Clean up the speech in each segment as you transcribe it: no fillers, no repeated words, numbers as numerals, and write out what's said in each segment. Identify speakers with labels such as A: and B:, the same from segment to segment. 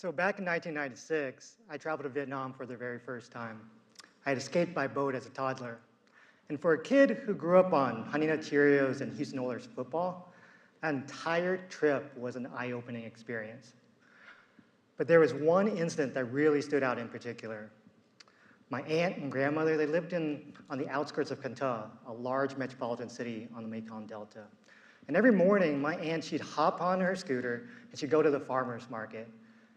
A: So back in 1996, I traveled to Vietnam for the very first time. I had escaped by boat as a toddler. And for a kid who grew up on Honey Nut Cheerios and Houston Oilers football, that entire trip was an eye-opening experience. But there was one incident that really stood out in particular. My aunt and grandmother, they lived on the outskirts of Can Tho, a large metropolitan city on the Mekong Delta. And every morning, my aunt, she'd hop on her scooter and she'd go to the farmer's market.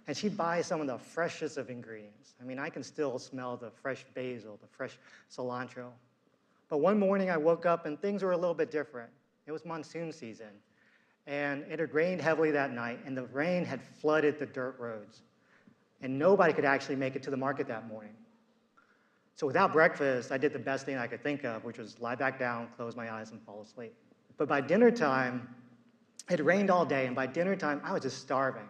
A: And she'd buy some of the freshest of ingredients. I mean, I can still smell the fresh basil, the fresh cilantro. But one morning I woke up and things were a little bit different. It was monsoon season. And it had rained heavily that night, and the rain had flooded the dirt roads. And nobody could actually make it to the market that morning. So without breakfast, I did the best thing I could think of, which was lie back down, close my eyes, and fall asleep. But by dinner time, it had rained all day, and by dinner time, I was just starving.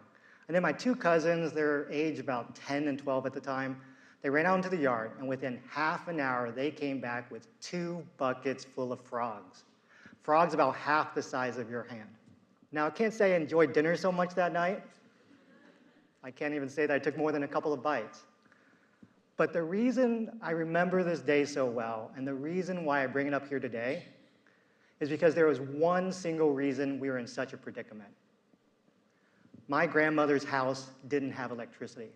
A: And then my two cousins, they're aged about 10 and 12 at the time, they ran out into the yard, and within half an hour, they came back with 2 buckets full of frogs. Frogs about half the size of your hand. Now, I can't say I enjoyed dinner so much that night. I can't even say that I took more than a couple of bites. But the reason I remember this day so well, and the reason why I bring it up here today, is because there was one single reason we were in such a predicament. My grandmother's house didn't have electricity,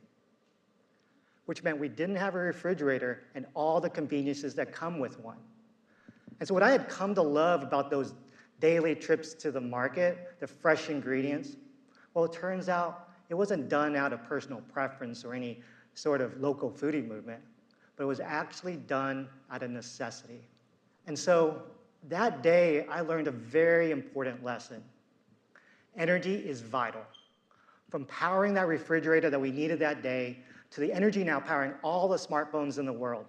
A: which meant we didn't have a refrigerator and all the conveniences that come with one. And so what I had come to love about those daily trips to the market, the fresh ingredients, well, it turns out it wasn't done out of personal preference or any sort of local foodie movement, but it was actually done out of necessity. And so that day, I learned a very important lesson. Energy is vital. From powering that refrigerator that we needed that day to the energy now powering all the smartphones in the world.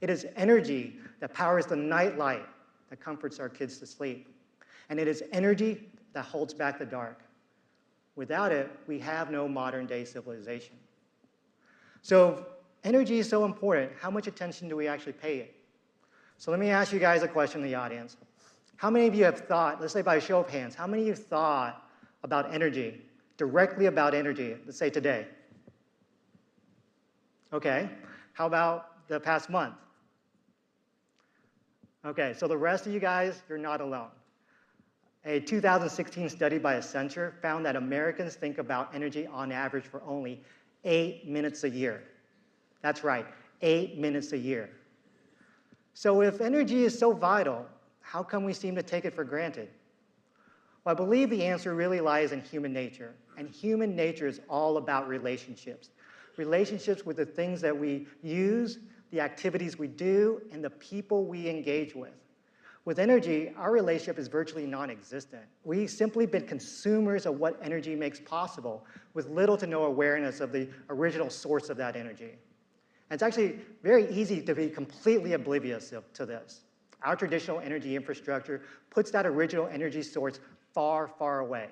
A: It is energy that powers the night light that comforts our kids to sleep. And it is energy that holds back the dark. Without it, we have no modern day civilization. So energy is so important. How much attention do we actually pay it? So let me ask you guys a question in the audience. How many of you have thought, let's say by a show of hands, how many of you have thought about energy, directly about energy, let's say today? Okay, how about the past month? Okay, so the rest of you guys, you're not alone. A 2016 study by Accenture found that Americans think about energy on average for only 8 minutes a year. That's right, 8 minutes a year. So if energy is so vital, how come we seem to take it for granted? Well, I believe the answer really lies in human nature. And human nature is all about relationships. Relationships with the things that we use, the activities we do, and the people we engage with. With energy, our relationship is virtually non-existent. We've simply been consumers of what energy makes possible, with little to no awareness of the original source of that energy. And it's actually very easy to be completely oblivious to this. Our traditional energy infrastructure puts that original energy source far, far away.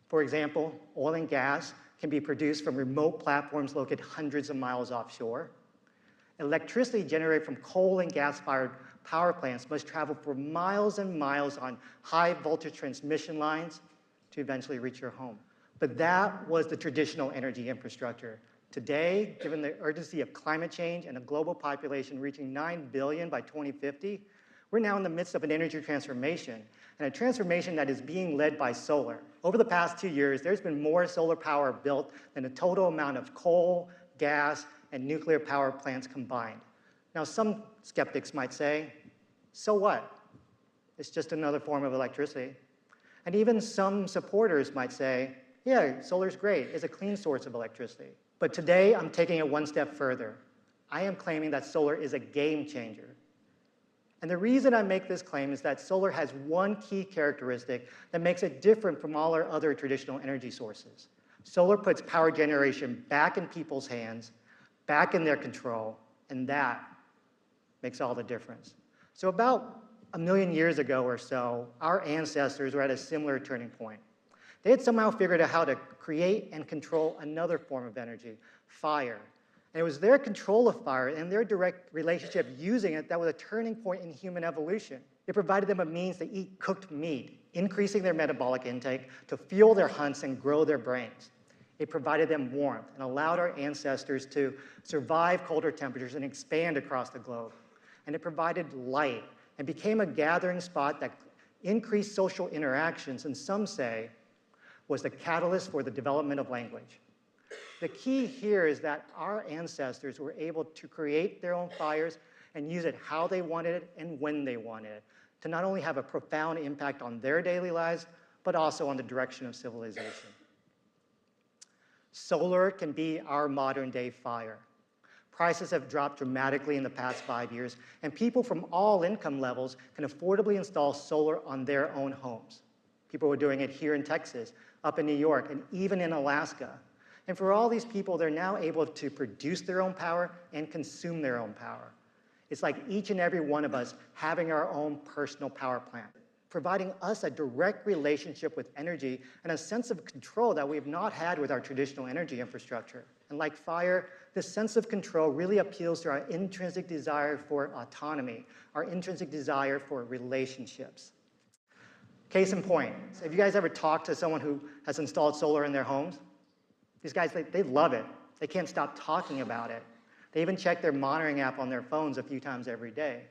A: For example, oil and gas can be produced from remote platforms located hundreds of miles offshore. Electricity generated from coal and gas-fired power plants must travel for miles and miles on high-voltage transmission lines to eventually reach your home. But that was the traditional energy infrastructure. Today, given the urgency of climate change and a global population reaching 9 billion by 2050, we're now in the midst of an energy transformation, and a transformation that is being led by solar. Over the past 2 years, there's been more solar power built than the total amount of coal, gas, and nuclear power plants combined. Now, some skeptics might say, so what? It's just another form of electricity. And even some supporters might say, yeah, solar's great. It's a clean source of electricity. But today, I'm taking it one step further. I am claiming that solar is a game changer. And the reason I make this claim is that solar has one key characteristic that makes it different from all our other traditional energy sources. Solar puts power generation back in people's hands, back in their control, and that makes all the difference. So about 1 million years ago or so, our ancestors were at a similar turning point. They had somehow figured out how to create and control another form of energy, fire. And it was their control of fire and their direct relationship using it that was a turning point in human evolution. It provided them a means to eat cooked meat, increasing their metabolic intake to fuel their hunts and grow their brains. It provided them warmth and allowed our ancestors to survive colder temperatures and expand across the globe. And it provided light and became a gathering spot that increased social interactions, and some say was the catalyst for the development of language. The key here is that our ancestors were able to create their own fires and use it how they wanted it and when they wanted it, to not only have a profound impact on their daily lives, but also on the direction of civilization. Solar can be our modern day fire. Prices have dropped dramatically in the past 5 years, and people from all income levels can affordably install solar on their own homes. People are doing it here in Texas, up in New York, and even in Alaska. And for all these people, they're now able to produce their own power and consume their own power. It's like each and every one of us having our own personal power plant, providing us a direct relationship with energy and a sense of control that we have not had with our traditional energy infrastructure. And like fire, this sense of control really appeals to our intrinsic desire for autonomy, our intrinsic desire for relationships. Case in point, have you guys ever talked to someone who has installed solar in their homes? These guys, they love it. They can't stop talking about it. They even check their monitoring app on their phones a few times every day.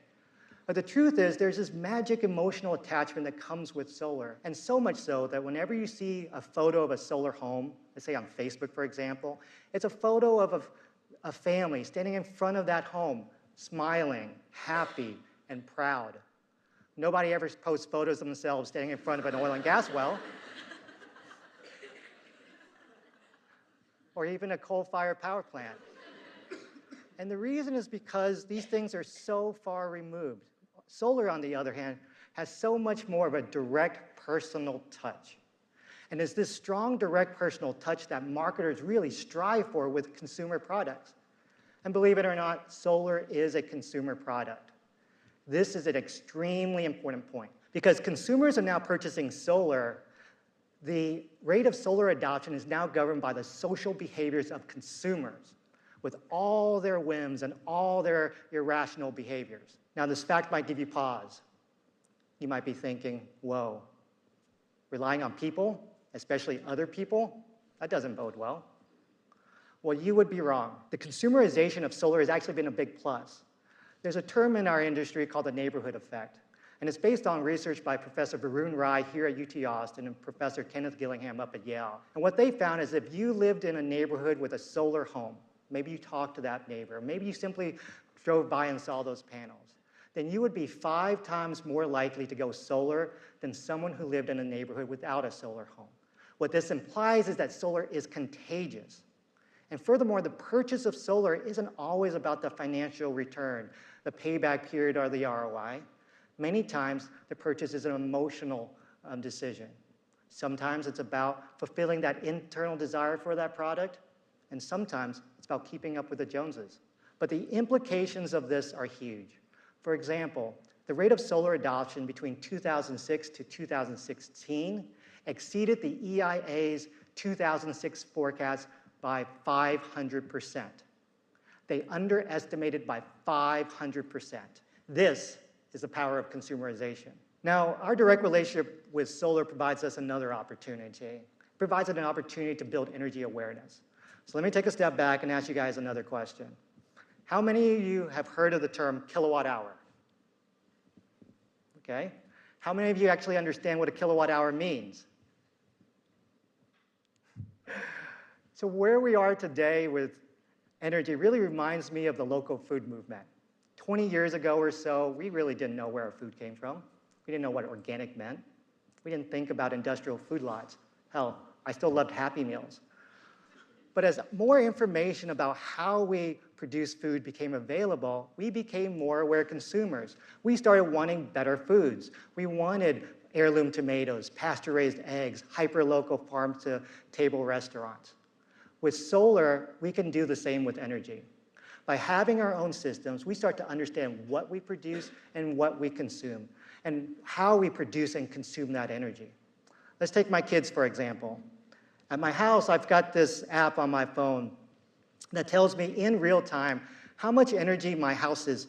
A: But the truth is, there's this magic emotional attachment that comes with solar, and so much so that whenever you see a photo of a solar home, let's say on Facebook, for example, it's a photo of a family standing in front of that home, smiling, happy, and proud. Nobody ever posts photos of themselves standing in front of an oil and gas well, or even a coal-fired power plant. And the reason is because these things are so far removed. Solar, on the other hand, has so much more of a direct personal touch. And it's this strong direct personal touch that marketers really strive for with consumer products. And believe it or not, solar is a consumer product. This is an extremely important point. Because consumers are now purchasing solar, the rate of solar adoption is now governed by the social behaviors of consumers, with all their whims and all their irrational behaviors. Now, this fact might give you pause. You might be thinking, whoa, relying on people, especially other people, that doesn't bode well. Well, you would be wrong. The consumerization of solar has actually been a big plus. There's a term in our industry called the neighborhood effect, and it's based on research by Professor Varun Rai here at UT Austin and Professor Kenneth Gillingham up at Yale. And what they found is if you lived in a neighborhood with a solar home, maybe you talked to that neighbor, maybe you simply drove by and saw those panels, then you would be 5 times more likely to go solar than someone who lived in a neighborhood without a solar home. What this implies is that solar is contagious. And furthermore, the purchase of solar isn't always about the financial return, the payback period, or the ROI. Many times, the purchase is an emotional decision. Sometimes it's about fulfilling that internal desire for that product, and sometimes it's about keeping up with the Joneses. But the implications of this are huge. For example, the rate of solar adoption between 2006 to 2016 exceeded the EIA's 2006 forecast by 500%. They underestimated by 500%. This is the power of consumerization. Now, our direct relationship with solar provides us another opportunity. It provides us an opportunity to build energy awareness. So let me take a step back and ask you guys another question. How many of you have heard of the term kilowatt hour? Okay. How many of you actually understand what a kilowatt hour means? So where we are today with energy really reminds me of the local food movement. 20 years ago or so, we really didn't know where our food came from. We didn't know what organic meant. We didn't think about industrial food lots. Hell, I still loved Happy Meals. But as more information about how we produce food became available, we became more aware consumers. We started wanting better foods. We wanted heirloom tomatoes, pasture-raised eggs, hyper-local farm-to-table restaurants. With solar, we can do the same with energy. By having our own systems, we start to understand what we produce and what we consume, and how we produce and consume that energy. Let's take my kids, for example. At my house, I've got this app on my phone that tells me in real time how much energy my house's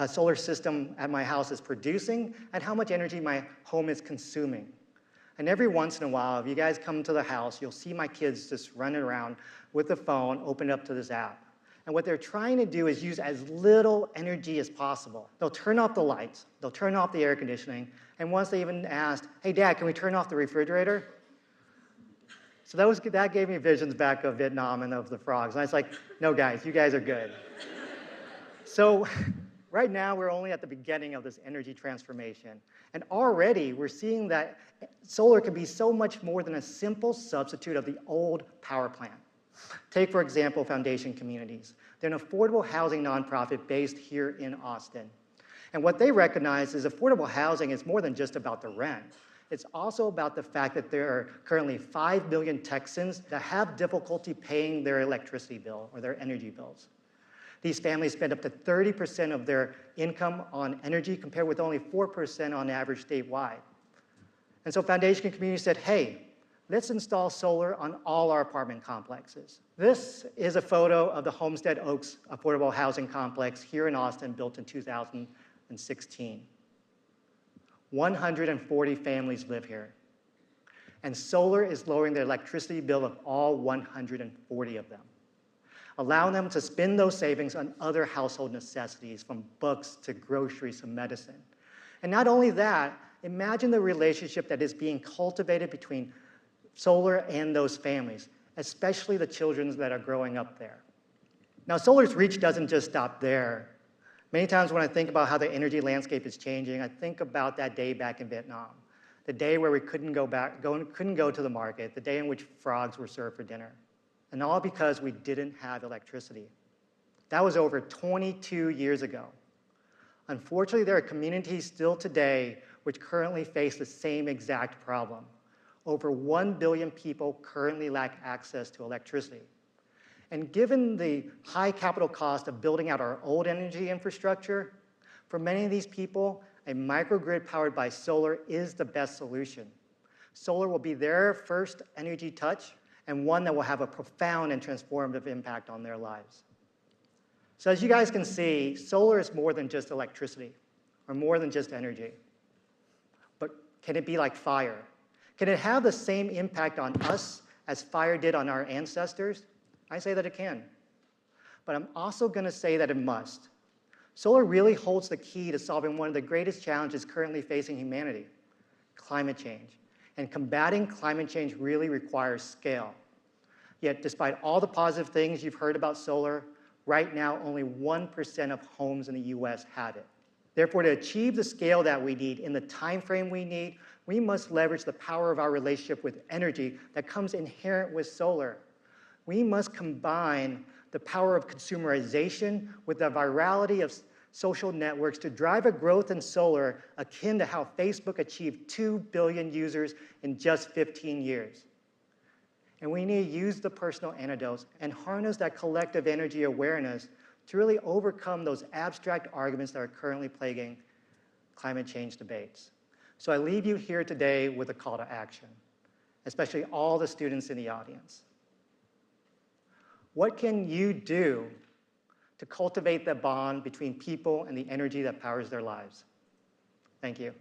A: solar system at my house is producing and how much energy my home is consuming. And every once in a while, if you guys come to the house, you'll see my kids just running around with the phone, open up to this app. And what they're trying to do is use as little energy as possible. They'll turn off the lights, they'll turn off the air conditioning, and once they even asked, hey, Dad, can we turn off the refrigerator? So that gave me visions back of Vietnam and of the frogs. And I was like, no, guys, you guys are good. So right now, we're only at the beginning of this energy transformation. And already, we're seeing that solar can be so much more than a simple substitute of the old power plant. Take, for example, Foundation Communities. They're an affordable housing nonprofit based here in Austin. And what they recognize is affordable housing is more than just about the rent. It's also about the fact that there are currently 5 million Texans that have difficulty paying their electricity bill or their energy bills. These families spend up to 30% of their income on energy, compared with only 4% on average statewide. And so Foundation Community said, hey, let's install solar on all our apartment complexes. This is a photo of the Homestead Oaks Affordable Housing Complex here in Austin, built in 2016. 140 families live here. And solar is lowering the electricity bill of all 140 of them, allowing them to spend those savings on other household necessities, from books to groceries to medicine. And not only that, imagine the relationship that is being cultivated between solar and those families, especially the children that are growing up there. Now, solar's reach doesn't just stop there. Many times when I think about how the energy landscape is changing, I think about that day back in Vietnam, the day where we couldn't go to the market, the day in which frogs were served for dinner, and all because we didn't have electricity. That was over 22 years ago. Unfortunately, there are communities still today which currently face the same exact problem. Over 1 billion people currently lack access to electricity. And given the high capital cost of building out our old energy infrastructure, for many of these people, a microgrid powered by solar is the best solution. Solar will be their first energy touch, and one that will have a profound and transformative impact on their lives. So as you guys can see, solar is more than just electricity, or more than just energy. But can it be like fire? Can it have the same impact on us as fire did on our ancestors? I say that it can. But I'm also going to say that it must. Solar really holds the key to solving one of the greatest challenges currently facing humanity: climate change. And combating climate change really requires scale. Yet, despite all the positive things you've heard about solar, right now only 1% of homes in the US have it. Therefore, to achieve the scale that we need in the time frame we need, we must leverage the power of our relationship with energy that comes inherent with solar. We must combine the power of consumerization with the virality of social networks to drive a growth in solar akin to how Facebook achieved 2 billion users in just 15 years. And we need to use the personal antidotes and harness that collective energy awareness to really overcome those abstract arguments that are currently plaguing climate change debates. So I leave you here today with a call to action, especially all the students in the audience. What can you do to cultivate the bond between people and the energy that powers their lives? Thank you.